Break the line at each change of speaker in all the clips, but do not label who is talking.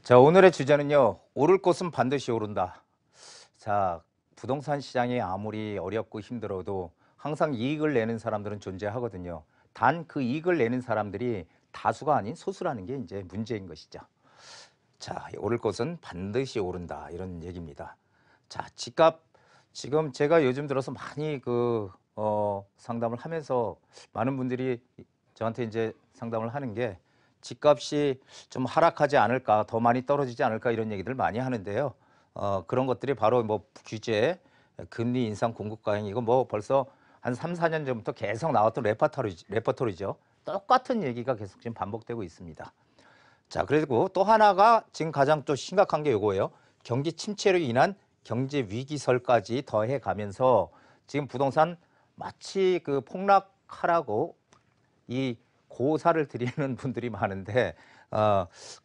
자, 오늘의 주제는요. 오를 곳은 반드시 오른다. 자, 부동산 시장이 아무리 어렵고 힘들어도 항상 이익을 내는 사람들은 존재하거든요. 단 그 이익을 내는 사람들이 다수가 아닌 소수라는 게 이제 문제인 것이죠. 자, 오를 곳은 반드시 오른다. 이런 얘기입니다. 자, 집값 지금 제가 요즘 들어서 많이 상담을 하면서 많은 분들이 저한테 이제 상담을 하는 게 집값이 좀 하락하지 않을까, 더 많이 떨어지지 않을까 이런 얘기들 많이 하는데요. 그런 것들이 바로 뭐 규제, 금리 인상, 공급 과잉 이거 뭐 벌써 한 3, 4년 전부터 계속 나왔던 레퍼토리죠. 똑같은 얘기가 계속 지금 반복되고 있습니다. 자, 그리고 또 하나가 지금 가장 또 심각한 게 요거예요. 경기 침체로 인한 경제 위기설까지 더해 가면서 지금 부동산 마치 그 폭락하라고 이 고사를 드리는 분들이 많은데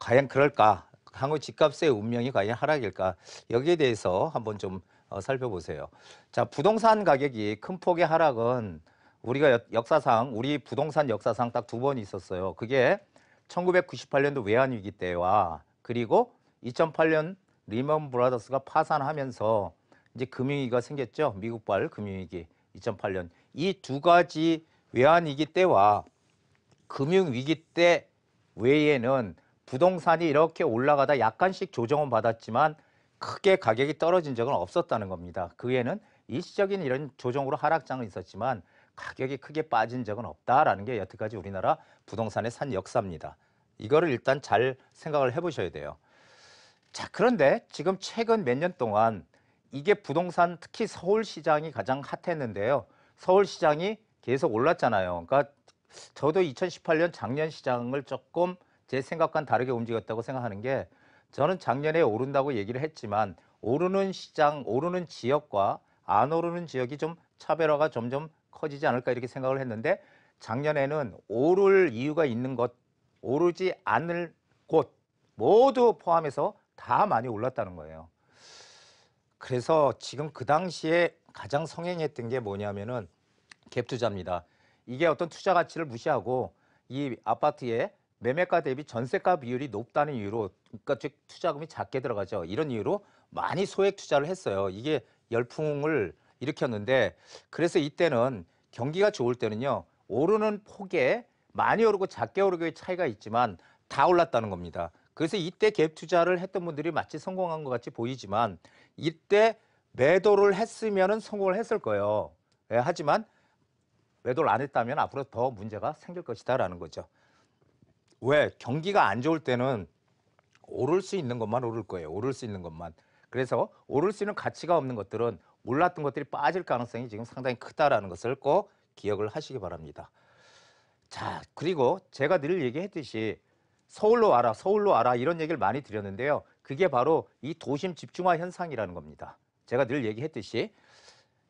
과연 그럴까? 향후 집값의 운명이 과연 하락일까? 여기에 대해서 한번 좀 살펴보세요. 자, 부동산 가격이 큰 폭의 하락은 우리가 역사상 우리 부동산 역사상 딱 2번 있었어요. 그게 1998년도 외환위기 때와 그리고 2008년 리먼 브라더스가 파산하면서 이제 금융위기가 생겼죠. 미국발 금융위기 2008년. 이 두 가지 외환위기 때와 금융위기 때 외에는 부동산이 이렇게 올라가다 약간씩 조정은 받았지만 크게 가격이 떨어진 적은 없었다는 겁니다. 그 외에는 일시적인 이런 조정으로 하락장은 있었지만 가격이 크게 빠진 적은 없다라는 게 여태까지 우리나라 부동산의 산 역사입니다. 이거를 일단 잘 생각을 해보셔야 돼요. 자, 그런데 지금 최근 몇 년 동안 이게 부동산 특히 서울시장이 가장 핫했는데요. 서울시장이 계속 올랐잖아요. 그러니까 저도 2018년 작년 시장을 조금 제 생각과는 다르게 움직였다고 생각하는 게 저는 작년에 오른다고 얘기를 했지만 오르는 시장, 오르는 지역과 안 오르는 지역이 좀 차별화가 점점 커지지 않을까 이렇게 생각을 했는데 작년에는 오를 이유가 있는 것, 오르지 않을 곳 모두 포함해서 다 많이 올랐다는 거예요. 그래서 지금 그 당시에 가장 성행했던 게 뭐냐면은 갭 투자입니다. 이게 어떤 투자 가치를 무시하고 이 아파트의 매매가 대비 전세가 비율이 높다는 이유로 그러니까 즉 투자금이 작게 들어가죠. 이런 이유로 많이 소액 투자를 했어요. 이게 열풍을 일으켰는데 그래서 이때는 경기가 좋을 때는요. 오르는 폭에 많이 오르고 작게 오르고의 차이가 있지만 다 올랐다는 겁니다. 그래서 이때 갭 투자를 했던 분들이 마치 성공한 것 같이 보이지만 이때 매도를 했으면은 성공을 했을 거예요. 예, 하지만 매도를 안 했다면 앞으로 더 문제가 생길 것이다라는 거죠. 왜? 경기가 안 좋을 때는 오를 수 있는 것만 오를 거예요. 오를 수 있는 것만. 그래서 오를 수 있는 가치가 없는 것들은 올랐던 것들이 빠질 가능성이 지금 상당히 크다라는 것을 꼭 기억을 하시기 바랍니다. 자, 그리고 제가 늘 얘기했듯이 서울로 와라, 서울로 와라 이런 얘기를 많이 드렸는데요. 그게 바로 이 도심 집중화 현상이라는 겁니다. 제가 늘 얘기했듯이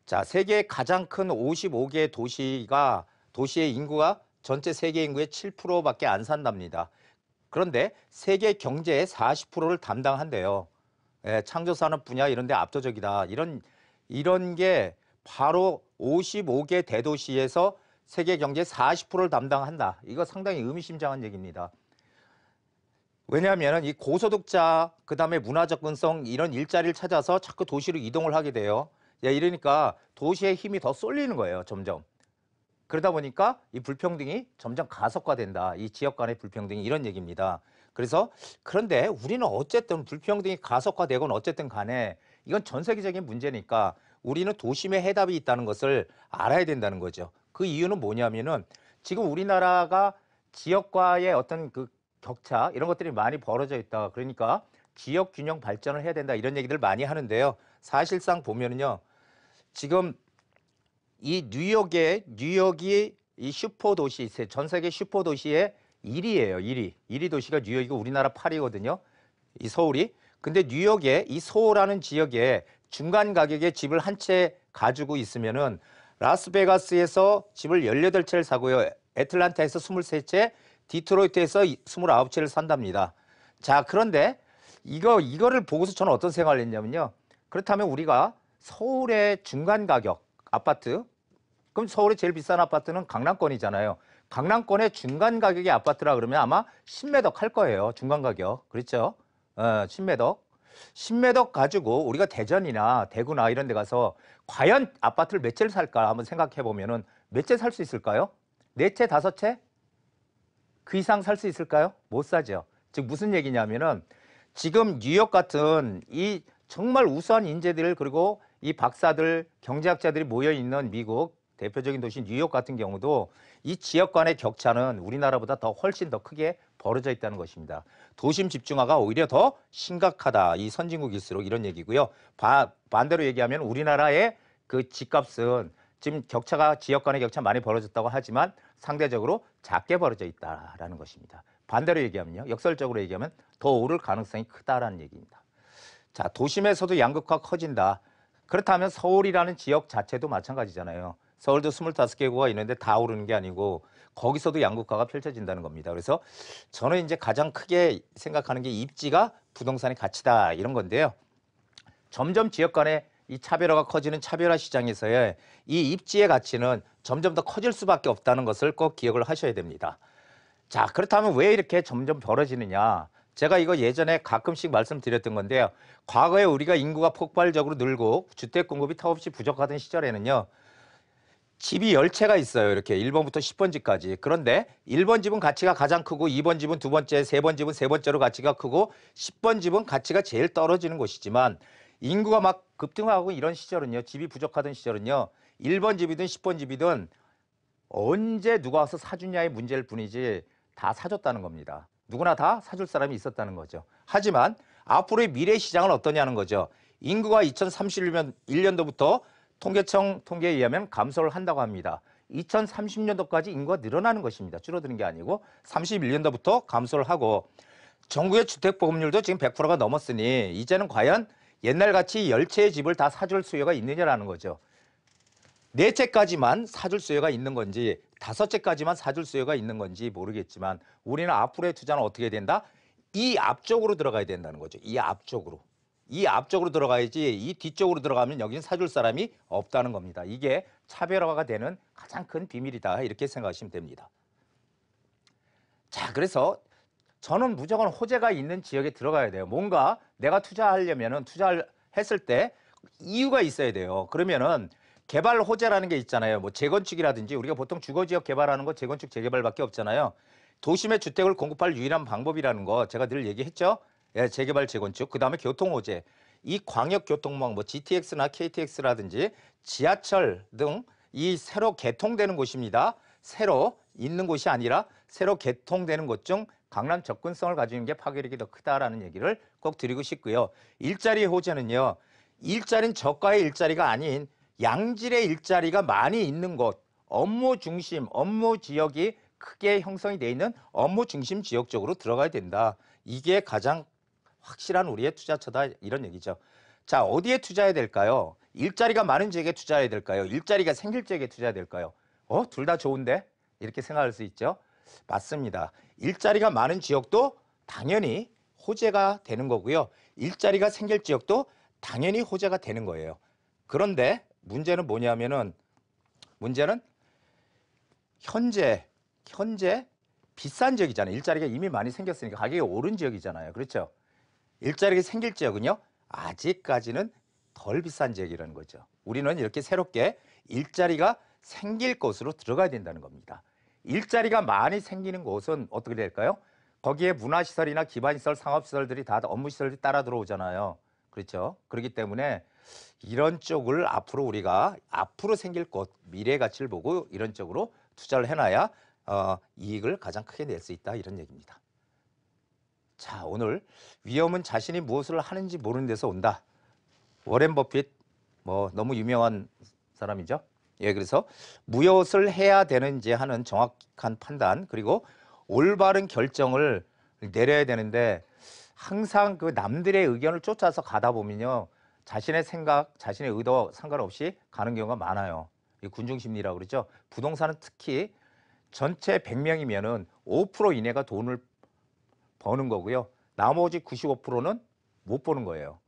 자, 세계 가장 큰 55개 도시의 인구가 전체 세계 인구의 7%밖에 안 산답니다. 그런데 세계 경제의 40%를 담당한대요. 예, 창조산업 분야 이런 데 압도적이다. 이런 게 바로 55개 대도시에서 세계 경제의 40%를 담당한다. 이거 상당히 의미심장한 얘기입니다. 왜냐하면 이 고소득자, 그다음에 문화 접근성 이런 일자리를 찾아서 자꾸 도시로 이동을 하게 돼요. 야, 이러니까 도시의 힘이 더 쏠리는 거예요, 점점. 그러다 보니까 이 불평등이 점점 가속화된다. 이 지역 간의 불평등이 이런 얘기입니다. 그래서 그런데 우리는 어쨌든 불평등이 가속화되건 어쨌든 간에 이건 전 세계적인 문제니까 우리는 도심에 해답이 있다는 것을 알아야 된다는 거죠. 그 이유는 뭐냐면은 지금 우리나라가 지역과의 어떤 그 격차 이런 것들이 많이 벌어져 있다. 그러니까 지역 균형 발전을 해야 된다. 이런 얘기들 많이 하는데요. 사실상 보면은요. 지금 이 뉴욕이 이 슈퍼도시, 전 세계 슈퍼도시의 1위예요. 1위. 1위 도시가 뉴욕이고 우리나라 8위거든요. 이 서울이. 근데 뉴욕에 이 서울하는 지역에 중간 가격에 집을 한 채 가지고 있으면은 라스베가스에서 집을 18채를 사고요. 애틀란타에서 23채, 디트로이트에서 29채를 산답니다. 자, 그런데 이거를 보고서 저는 어떤 생각을 했냐면요. 그렇다면 우리가 서울의 중간 가격 아파트 그럼 서울의 제일 비싼 아파트는 강남권이잖아요. 강남권의 중간 가격의 아파트라 그러면 아마 10매덕 할 거예요. 중간 가격. 그렇죠? 신매덕. 신매덕 가지고 우리가 대전이나 대구나 이런 데 가서 과연 아파트를 몇 채를 살까 한번 생각해 보면은 몇 채 살 수 있을까요? 네 채, 다섯 채? 그 이상 살 수 있을까요? 못 사죠. 즉 무슨 얘기냐면은 지금 뉴욕 같은 이 정말 우수한 인재들 그리고 이 박사들, 경제학자들이 모여 있는 미국 대표적인 도시 뉴욕 같은 경우도 이 지역 간의 격차는 우리나라보다 더 훨씬 더 크게 벌어져 있다는 것입니다. 도심 집중화가 오히려 더 심각하다. 이 선진국일수록 이런 얘기고요. 반대로 얘기하면 우리나라의 그 집값은 지금 격차가 지역 간의 격차 많이 벌어졌다고 하지만 상대적으로 작게 벌어져 있다라는 것입니다. 반대로 얘기하면요. 역설적으로 얘기하면 더 오를 가능성이 크다라는 얘기입니다. 자, 도심에서도 양극화가 커진다. 그렇다면 서울이라는 지역 자체도 마찬가지잖아요. 서울도 25개구가 있는데 다 오르는 게 아니고 거기서도 양극화가 펼쳐진다는 겁니다. 그래서 저는 이제 가장 크게 생각하는 게 입지가 부동산의 가치다 이런 건데요. 점점 지역 간의 이 차별화가 커지는 차별화 시장에서의 이 입지의 가치는 점점 더 커질 수밖에 없다는 것을 꼭 기억을 하셔야 됩니다. 자, 그렇다면 왜 이렇게 점점 벌어지느냐? 제가 이거 예전에 가끔씩 말씀드렸던 건데요. 과거에 우리가 인구가 폭발적으로 늘고 주택 공급이 턱없이 부족하던 시절에는요. 집이 10채가 있어요. 이렇게 1번부터 10번 집까지. 그런데 1번 집은 가치가 가장 크고 2번 집은 두 번째, 3번 집은 세 번째로 가치가 크고 10번 집은 가치가 제일 떨어지는 곳이지만 인구가 막 급등하고 이런 시절은요. 집이 부족하던 시절은요. 1번 집이든 10번 집이든 언제 누가 와서 사주냐의 문제일 뿐이지 다 사줬다는 겁니다. 누구나 다 사줄 사람이 있었다는 거죠. 하지만 앞으로의 미래 시장은 어떠냐는 거죠. 인구가 2031년도부터 통계청 통계에 의하면 감소를 한다고 합니다. 2030년도까지 인구가 늘어나는 것입니다. 줄어드는 게 아니고 31년도부터 감소를 하고 전국의 주택 보급률도 지금 100%가 넘었으니 이제는 과연 옛날같이 10채의 집을 다 사줄 수요가 있느냐라는 거죠. 4채까지만 사줄 수요가 있는 건지 5채까지만 사줄 수요가 있는 건지 모르겠지만 우리는 앞으로의 투자는 어떻게 된다? 이 앞쪽으로 들어가야 된다는 거죠. 이 앞쪽으로. 이 앞쪽으로 들어가야지 이 뒤쪽으로 들어가면 여기는 사줄 사람이 없다는 겁니다. 이게 차별화가 되는 가장 큰 비밀이다. 이렇게 생각하시면 됩니다. 자, 그래서 저는 무조건 호재가 있는 지역에 들어가야 돼요. 뭔가 내가 투자하려면은 투자를 했을 때 이유가 있어야 돼요. 그러면은 개발 호재라는 게 있잖아요. 뭐 재건축이라든지 우리가 보통 주거지역 개발하는 거 재건축 재개발밖에 없잖아요. 도심에 주택을 공급할 유일한 방법이라는 거 제가 늘 얘기했죠. 예, 재개발 재건축. 그다음에 교통 호재. 이 광역 교통망 뭐 GTX나 KTX라든지 지하철 등 이 새로 개통되는 곳입니다. 새로 있는 곳이 아니라 새로 개통되는 곳 중 강남 접근성을 가지는 게 파괴력이 더 크다라는 얘기를 꼭 드리고 싶고요. 일자리 호재는요. 일자리는 저가의 일자리가 아닌 양질의 일자리가 많이 있는 곳, 업무 중심, 업무 지역이 크게 형성이 돼 있는 업무 중심 지역 쪽으로 들어가야 된다. 이게 가장 확실한 우리의 투자처다 이런 얘기죠. 자, 어디에 투자해야 될까요? 일자리가 많은 지역에 투자해야 될까요? 일자리가 생길 지역에 투자해야 될까요? 둘 다 좋은데? 이렇게 생각할 수 있죠. 맞습니다. 일자리가 많은 지역도 당연히 호재가 되는 거고요. 일자리가 생길 지역도 당연히 호재가 되는 거예요. 그런데 문제는 뭐냐면은 문제는 현재 비싼 지역이잖아요. 일자리가 이미 많이 생겼으니까 가격이 오른 지역이잖아요. 그렇죠? 일자리가 생길 지역은요. 아직까지는 덜 비싼 지역이라는 거죠. 우리는 이렇게 새롭게 일자리가 생길 곳으로 들어가야 된다는 겁니다. 일자리가 많이 생기는 곳은 어떻게 될까요? 거기에 문화시설이나 기반시설, 상업시설들이 다 업무시설들이 따라 들어오잖아요. 그렇죠? 그렇기 때문에 이런 쪽을 앞으로 우리가 앞으로 생길 곳, 미래 가치를 보고 이런 쪽으로 투자를 해놔야 이익을 가장 크게 낼 수 있다 이런 얘기입니다. 자, 오늘 위험은 자신이 무엇을 하는지 모르는 데서 온다. 워렌 버핏 뭐 너무 유명한 사람이죠. 예, 그래서 무엇을 해야 되는지 하는 정확한 판단 그리고 올바른 결정을 내려야 되는데 항상 그 남들의 의견을 쫓아서 가다 보면요. 자신의 생각, 자신의 의도 상관없이 가는 경우가 많아요. 이 군중심리라고 그러죠. 부동산은 특히 전체 100명이면은 5% 이내가 돈을 버는 거고요. 나머지 95%는 못 버는 거예요.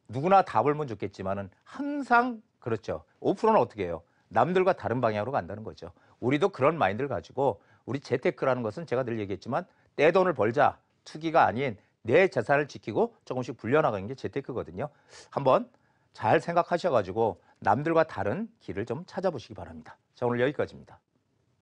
누구나 다 벌면 좋겠지만은 항상 그렇죠. 5%는 어떻게 해요? 남들과 다른 방향으로 간다는 거죠. 우리도 그런 마인드를 가지고 우리 재테크라는 것은 제가 늘 얘기했지만 떼돈을 벌자 투기가 아닌 내 재산을 지키고 조금씩 불려나가는 게 재테크거든요. 한번 잘 생각하셔가지고 남들과 다른 길을 좀 찾아보시기 바랍니다. 자, 오늘 여기까지입니다.